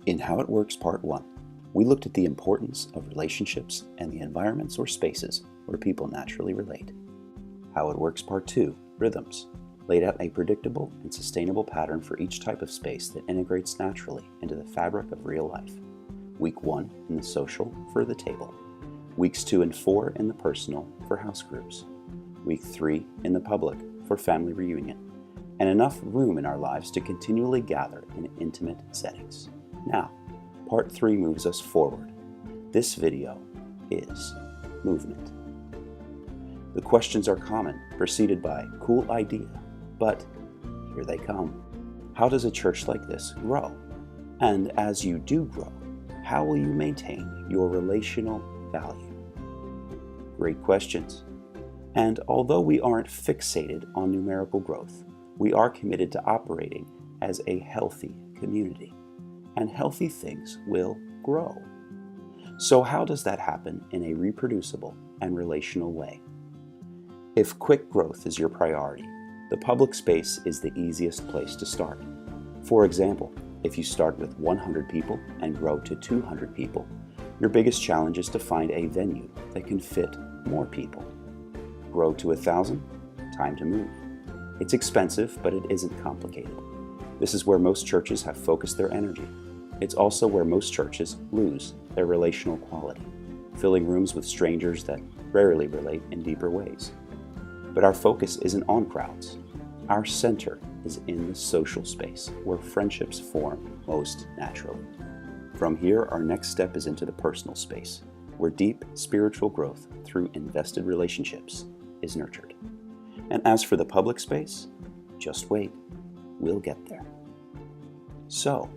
In How It Works Part 1, we looked at the importance of relationships and the environments or spaces where people naturally relate. How It Works Part 2, Rhythms, laid out a predictable and sustainable pattern for each type of space that integrates naturally into the fabric of real life. Week 1 in the social for the table. Weeks 2 and 4 in the personal for house groups. Week 3 in the public for family reunion. And enough room in our lives to continually gather in intimate settings. Now, Part 3 moves us forward. This video is movement. The questions are common, preceded by cool idea, but here they come. How does a church like this grow? And as you do grow, how will you maintain your relational value? Great questions. And although we aren't fixated on numerical growth, we are committed to operating as a healthy community. And healthy things will grow. So how does that happen in a reproducible and relational way? If quick growth is your priority, the public space is the easiest place to start. For example, if you start with 100 people and grow to 200 people, your biggest challenge is to find a venue that can fit more people. Grow to 1,000, time to move. It's expensive, but it isn't complicated. This is where most churches have focused their energy. It's also where most churches lose their relational quality, filling rooms with strangers that rarely relate in deeper ways. But our focus isn't on crowds. Our center is in the social space, where friendships form most naturally. From here, our next step is into the personal space, where deep spiritual growth through invested relationships is nurtured. And as for the public space, just wait, we'll get there. So,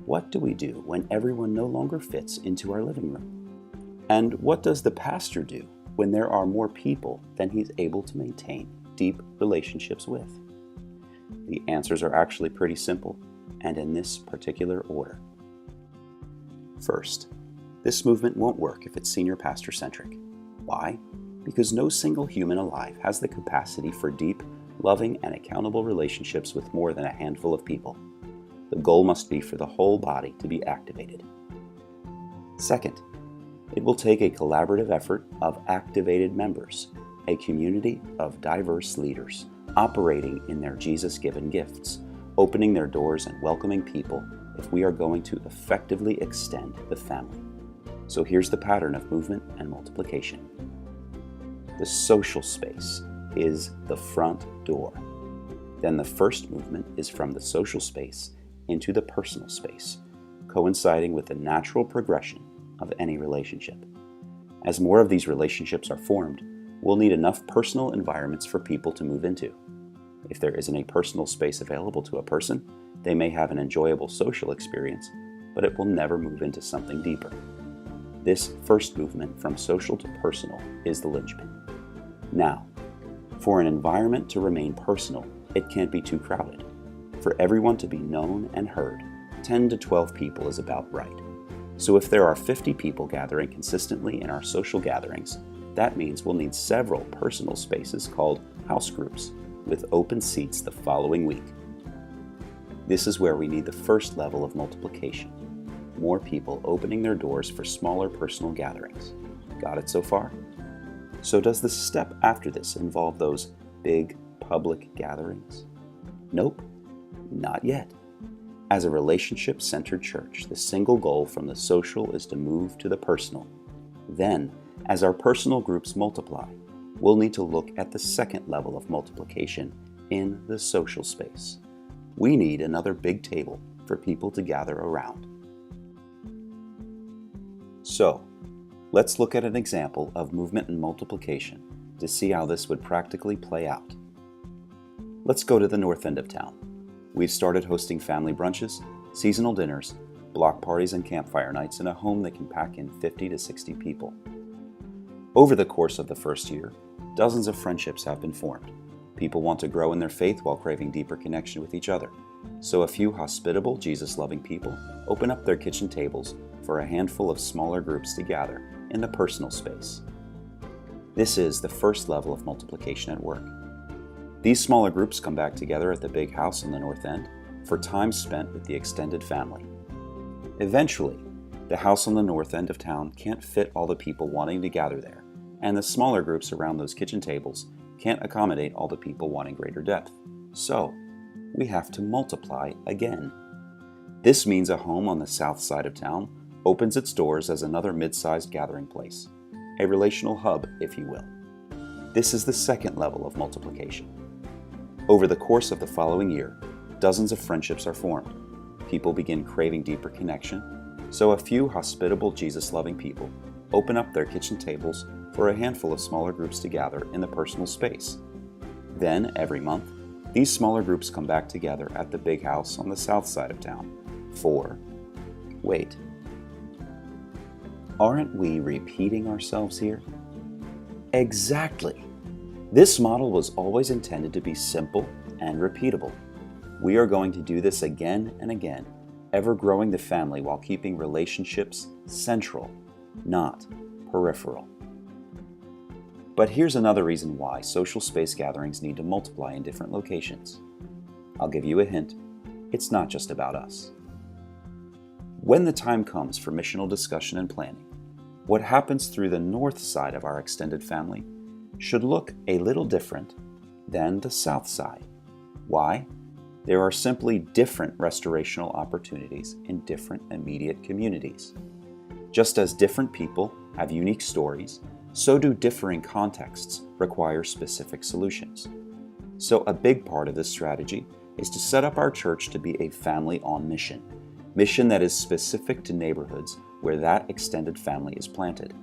what do we do when everyone no longer fits into our living room? And what does the pastor do when there are more people than he's able to maintain deep relationships with? The answers are actually pretty simple, and in this particular order. First, this movement won't work if it's senior pastor-centric. Why? Because no single human alive has the capacity for deep, loving, and accountable relationships with more than a handful of people. The goal must be for the whole body to be activated. Second, it will take a collaborative effort of activated members, a community of diverse leaders, operating in their Jesus-given gifts, opening their doors and welcoming people if we are going to effectively extend the family. So here's the pattern of movement and multiplication. The social space is the front door. Then the first movement is from the social space into the personal space, coinciding with the natural progression of any relationship. As more of these relationships are formed, we'll need enough personal environments for people to move into. If there isn't a personal space available to a person, they may have an enjoyable social experience, but it will never move into something deeper. This first movement from social to personal is the linchpin. Now, for an environment to remain personal, it can't be too crowded. For everyone to be known and heard, 10 to 12 people is about right. So if there are 50 people gathering consistently in our social gatherings, that means we'll need several personal spaces called house groups, with open seats the following week. This is where we need the first level of multiplication. More people opening their doors for smaller personal gatherings. Got it so far? So does the step after this involve those big public gatherings? Nope. Not yet. As a relationship-centered church, the single goal from the social is to move to the personal. Then, as our personal groups multiply, we'll need to look at the second level of multiplication in the social space. We need another big table for people to gather around. So, let's look at an example of movement and multiplication to see how this would practically play out. Let's go to the north end of town. We've started hosting family brunches, seasonal dinners, block parties, and campfire nights in a home that can pack in 50 to 60 people. Over the course of the first year, dozens of friendships have been formed. People want to grow in their faith while craving deeper connection with each other. So a few hospitable, Jesus-loving people open up their kitchen tables for a handful of smaller groups to gather in the personal space. This is the first level of multiplication at work. These smaller groups come back together at the big house in the north end for time spent with the extended family. Eventually, the house on the north end of town can't fit all the people wanting to gather there, and the smaller groups around those kitchen tables can't accommodate all the people wanting greater depth. So, we have to multiply again. This means a home on the south side of town opens its doors as another mid-sized gathering place, a relational hub, if you will. This is the second level of multiplication. Over the course of the following year, dozens of friendships are formed. People begin craving deeper connection, so a few hospitable, Jesus-loving people open up their kitchen tables for a handful of smaller groups to gather in the personal space. Then, every month, these smaller groups come back together at the big house on the south side of town for, wait, aren't we repeating ourselves here? Exactly! This model was always intended to be simple and repeatable. We are going to do this again and again, ever growing the family while keeping relationships central, not peripheral. But here's another reason why social space gatherings need to multiply in different locations. I'll give you a hint. It's not just about us. When the time comes for missional discussion and planning, what happens through the north side of our extended family should look a little different than the south side. Why? There are simply different restorational opportunities in different immediate communities. Just as different people have unique stories, so do differing contexts require specific solutions. So a big part of this strategy is to set up our church to be a family on mission that is specific to neighborhoods where that extended family is planted.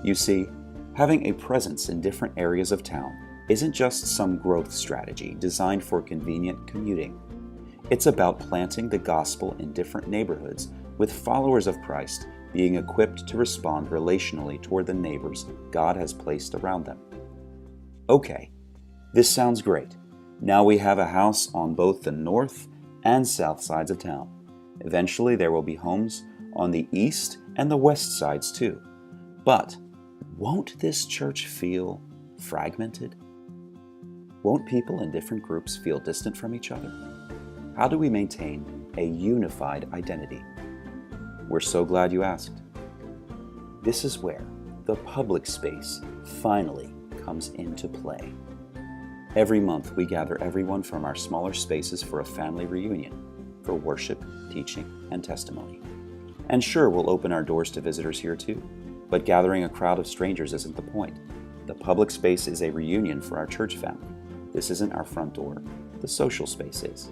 You see, having a presence in different areas of town isn't just some growth strategy designed for convenient commuting. It's about planting the gospel in different neighborhoods with followers of Christ being equipped to respond relationally toward the neighbors God has placed around them. Okay, this sounds great. Now we have a house on both the north and south sides of town. Eventually there will be homes on the east and the west sides too. But won't this church feel fragmented? Won't people in different groups feel distant from each other? How do we maintain a unified identity? We're so glad you asked. This is where the public space finally comes into play. Every month we gather everyone from our smaller spaces for a family reunion, for worship, teaching, and testimony. And sure, we'll open our doors to visitors here too, but gathering a crowd of strangers isn't the point. The public space is a reunion for our church family. This isn't our front door, the social space is.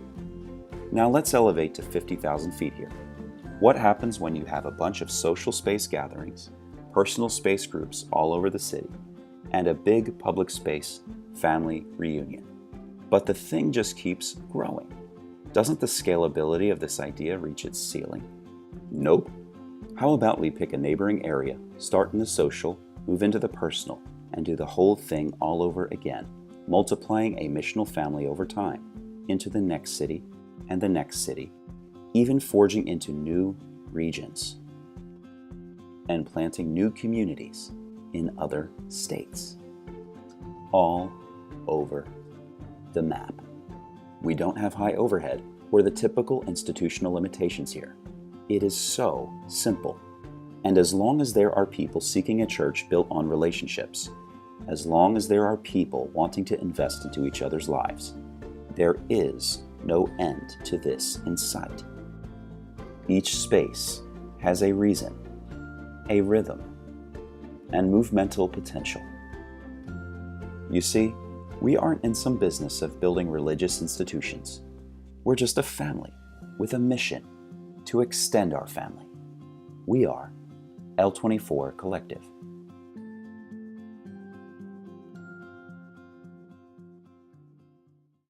Now let's elevate to 50,000 feet here. What happens when you have a bunch of social space gatherings, personal space groups all over the city, and a big public space family reunion? But the thing just keeps growing. Doesn't the scalability of this idea reach its ceiling? Nope. How about we pick a neighboring area, start in the social, move into the personal, and do the whole thing all over again, multiplying a missional family over time, into the next city and the next city, even forging into new regions, and planting new communities in other states. All over the map. We don't have high overhead or the typical institutional limitations here. It is so simple. And as long as there are people seeking a church built on relationships, as long as there are people wanting to invest into each other's lives, there is no end to this in sight. Each space has a reason, a rhythm, and movemental potential. You see, we aren't in some business of building religious institutions. We're just a family with a mission to extend our family. We are L24 Collective.